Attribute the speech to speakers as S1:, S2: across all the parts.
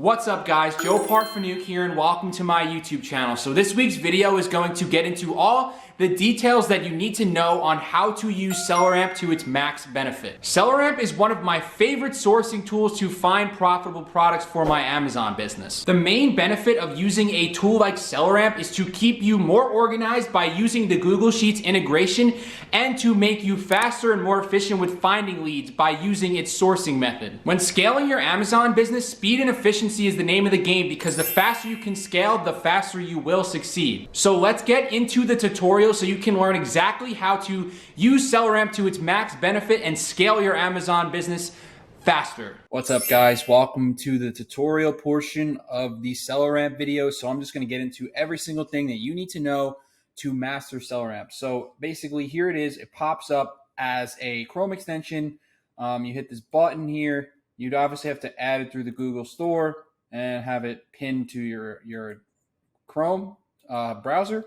S1: What's up guys, Joe Parfenuk here and welcome to my YouTube channel. So this week's video is going to get into all the details that you need to know on how to use SellerAmp to its max benefit. SellerAmp is one of my favorite sourcing tools to find profitable products for my Amazon business. The main benefit of using a tool like SellerAmp is to keep you more organized by using the Google Sheets integration and to make you faster and more efficient with finding leads by using its sourcing method. When scaling your Amazon business, speed and efficiency is the name of the game because the faster you can scale, the faster you will succeed. So let's get into the tutorial so you can learn exactly how to use SellerAmp to its max benefit and scale your Amazon business faster. What's up guys? Welcome to the tutorial portion of the SellerAmp video. So I'm just going to get into every single thing that you need to know to master SellerAmp. So basically here it is. It pops up as a Chrome extension. You hit this button here. You'd obviously have to add it through the Google Store and have it pinned to your Chrome browser.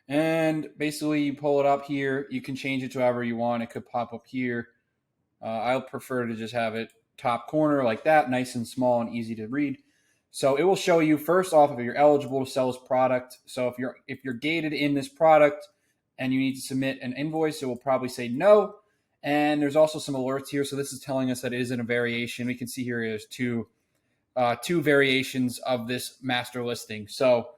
S1: And basically you pull it up here. You can change it to however you want. It could pop up here. I prefer to just have it top corner like that, nice and small and easy to read. So it will show you first off if you're eligible to sell this product. So if you're gated in this product and you need to submit an invoice, it will probably say no. And there's also some alerts here. So this is telling us that it isn't a variation. We can see here there's two variations of this master listing. So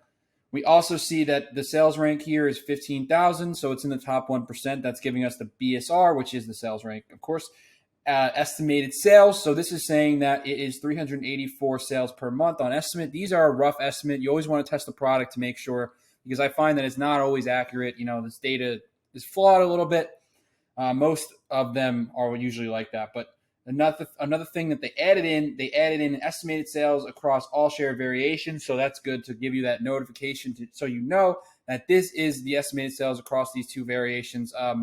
S1: we also see that the sales rank here is 15,000. So it's in the top 1%. That's giving us the BSR, which is the sales rank. Of course, estimated sales. So this is saying that it is 384 sales per month on estimate. These are a rough estimate. You always want to test the product to make sure, because I find that it's not always accurate. You know, this data is flawed a little bit. Most of them are usually like that. But another thing that they added in estimated sales across all share variations. So that's good to give you that notification so you know that this is the estimated sales across these two variations. I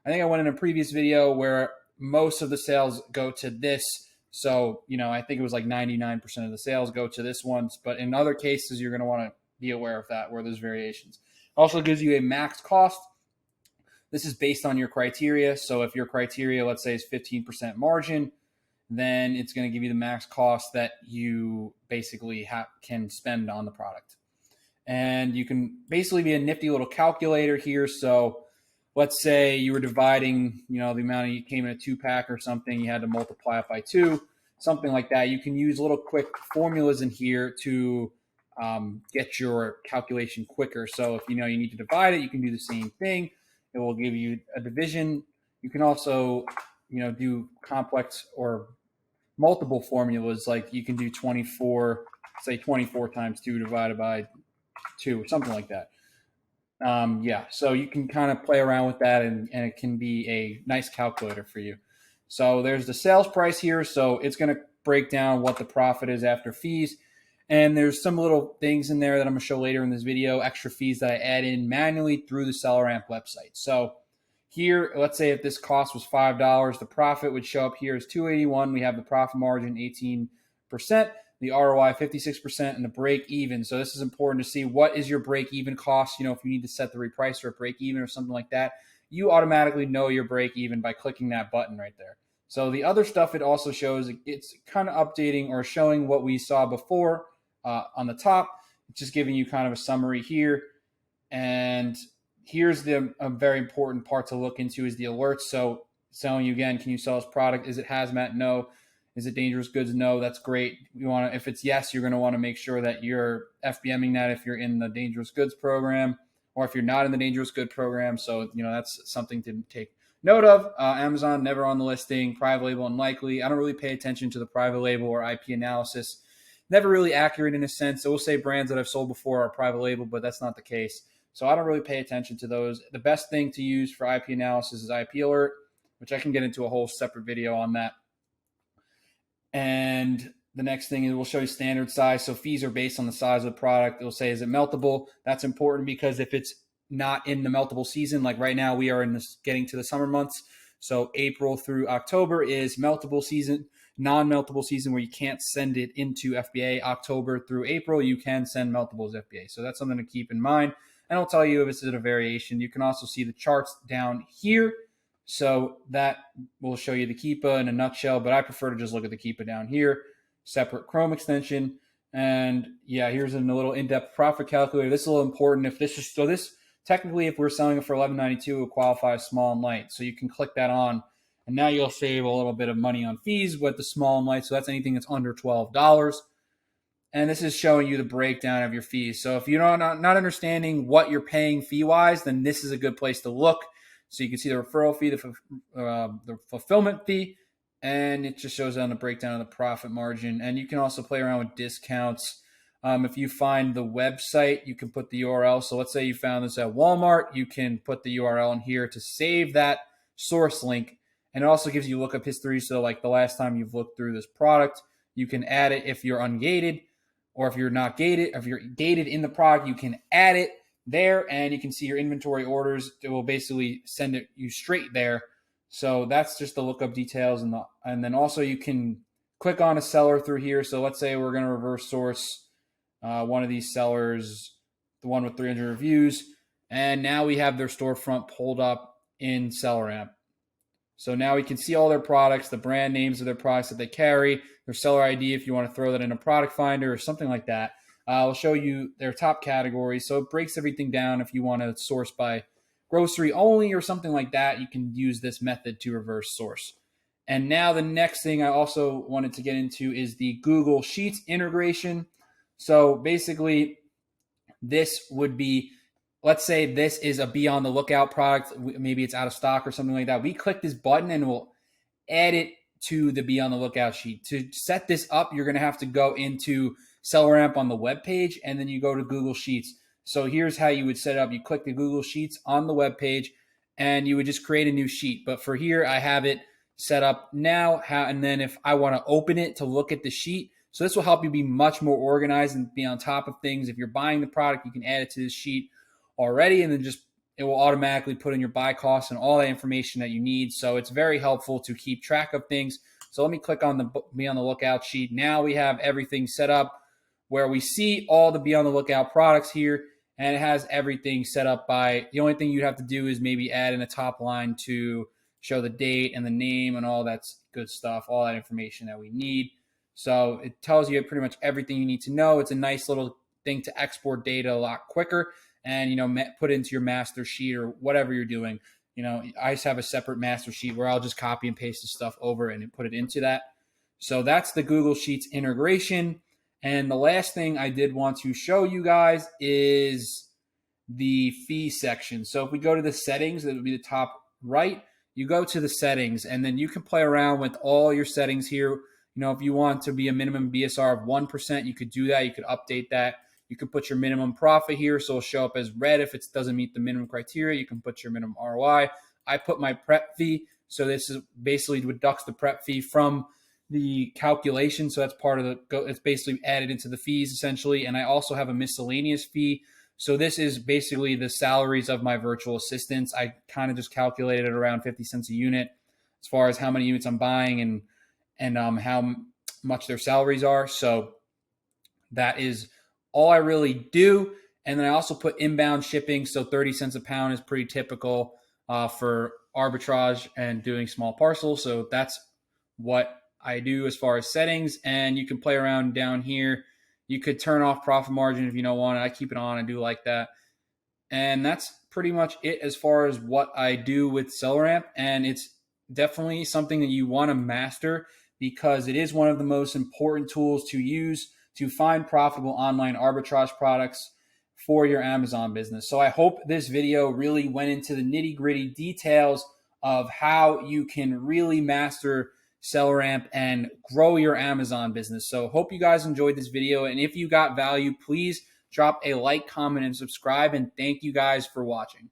S1: think I went in a previous video where most of the sales go to this. So, you know, I think it was like 99% of the sales go to this one. But in other cases, you're going to want to be aware of that where there's variations. Also gives you a max cost. This is based on your criteria. So if your criteria, let's say, is 15% margin, then it's going to give you the max cost that you basically can spend on the product. And you can basically be a nifty little calculator here. So let's say you were dividing, you know, the amount you came in a 2-pack or something, you had to multiply it by 2, something like that. You can use little quick formulas in here to get your calculation quicker. So if you know you need to divide it, you can do the same thing. It will give you a division. You can also, you know, do complex or multiple formulas. Like you can do 24, say 24 times 2 divided by 2 or something like that. Yeah, so you can kind of play around with that and it can be a nice calculator for you. So there's the sales price here. So it's going to break down what the profit is after fees. And there's some little things in there that I'm going to show later in this video, extra fees that I add in manually through the SellerAmp website. So here, let's say if this cost was $5, the profit would show up here as $281. We have the profit margin 18%, the ROI 56%, and the break even. So this is important to see what is your break even cost. You know, if you need to set the reprice or a break even or something like that, you automatically know your break even by clicking that button right there. So the other stuff it also shows, it's kind of updating or showing what we saw before. On the top, it's just giving you kind of a summary here. And here's a very important part to look into is the alerts. So telling you again, can you sell this product? Is it hazmat? No. Is it dangerous goods? No. That's great. You want to, if it's yes, you're going to want to make sure that you're FBMing that if you're in the dangerous goods program or if you're not in the dangerous good program. So, you know, that's something to take note of. Amazon, never on the listing. Private label, unlikely. I don't really pay attention to the private label or IP analysis. Never really accurate in a sense. So we'll say brands that I've sold before are private label, but that's not the case. So I don't really pay attention to those. The best thing to use for IP analysis is IP Alert, which I can get into a whole separate video on that. And the next thing is we'll show you standard size. So fees are based on the size of the product. It'll say, is it meltable? That's important because if it's not in the meltable season, like right now we are in this getting to the summer months. So April through October is meltable season. Non-meltable season where you can't send it into FBA. October through April, you can send meltables FBA. So that's something to keep in mind. And I'll tell you if it's a variation. You can also see the charts down here. So that will show you the Keepa in a nutshell, but I prefer to just look at the Keepa down here. Separate Chrome extension. And yeah, here's a little in-depth profit calculator. This is a little important. If this is, so this technically, if we're selling it for $11.92, it would qualify as small and light. So you can click that on, and now you'll save a little bit of money on fees with the small and light. So that's anything that's under $12. And this is showing you the breakdown of your fees. So if you're not understanding what you're paying fee-wise, then this is a good place to look. So you can see the referral fee, the fulfillment fee, and it just shows on the breakdown of the profit margin. And you can also play around with discounts. If you find the website, you can put the URL. So let's say you found this at Walmart, you can put the URL in here to save that source link. And it also gives you lookup history. So like the last time you've looked through this product, you can add it if you're ungated, or if you're not gated. If you're gated in the product, you can add it there, and you can see your inventory orders. It will basically send it you straight there. So that's just the lookup details. And then also you can click on a seller through here. So let's say we're going to reverse source one of these sellers, the one with 300 reviews. And now we have their storefront pulled up in SellerAmp. So now we can see all their products, the brand names of their products that they carry, their seller ID if you want to throw that in a product finder or something like that. I'll show you their top categories. So it breaks everything down. If you want to source by grocery only or something like that, you can use this method to reverse source. And now the next thing I also wanted to get into is the Google Sheets integration. So basically, this would be, let's say this is a be on the lookout product. Maybe it's out of stock or something like that. We click this button and we'll add it to the be on the lookout sheet. To set this up, you're going to have to go into SellerAmp on the web page, and then you go to Google Sheets. So here's how you would set it up. You click the Google Sheets on the web page, and you would just create a new sheet. But for here, I have it set up now. And then if I want to open it to look at the sheet, so this will help you be much more organized and be on top of things. If you're buying the product, you can add it to this sheet already, and then just it will automatically put in your buy costs and all that information that you need. So it's very helpful to keep track of things. So let me click on the be on the lookout sheet. Now we have everything set up where we see all the be on the lookout products here, and it has everything set up by, the only thing you have to do is maybe add in a top line to show the date and the name and all that good stuff, all that information that we need. So it tells you pretty much everything you need to know. It's a nice little thing to export data a lot quicker and, put into your master sheet or whatever you're doing. I just have a separate master sheet where I'll just copy and paste the stuff over and put it into that. So that's the Google Sheets integration. And the last thing I did want to show you guys is the fee section. So if we go to the settings, that would be the top right. You go to the settings, and then you can play around with all your settings here. If you want to be a minimum BSR of 1%, you could do that. You could update that. You can put your minimum profit here, so it'll show up as red if it doesn't meet the minimum criteria. You can put your minimum ROI. I put my prep fee, so this is basically deducts the prep fee from the calculation. So that's part of it's basically added into the fees essentially. And I also have a miscellaneous fee. So this is basically the salaries of my virtual assistants. I kind of just calculated it around 50 cents a unit as far as how many units I'm buying and how much their salaries are. So that is all I really do. And then I also put inbound shipping. So 30 cents a pound is pretty typical for arbitrage and doing small parcels. So that's what I do as far as settings. And you can play around down here. You could turn off profit margin if you don't want it. I keep it on. I do like that. And that's pretty much it as far as what I do with SellerAmp. And it's definitely something that you want to master because it is one of the most important tools to use to find profitable online arbitrage products for your Amazon business. So I hope this video really went into the nitty-gritty details of how you can really master SellerAmp and grow your Amazon business. So hope you guys enjoyed this video. And if you got value, please drop a like, comment, and subscribe. And thank you guys for watching.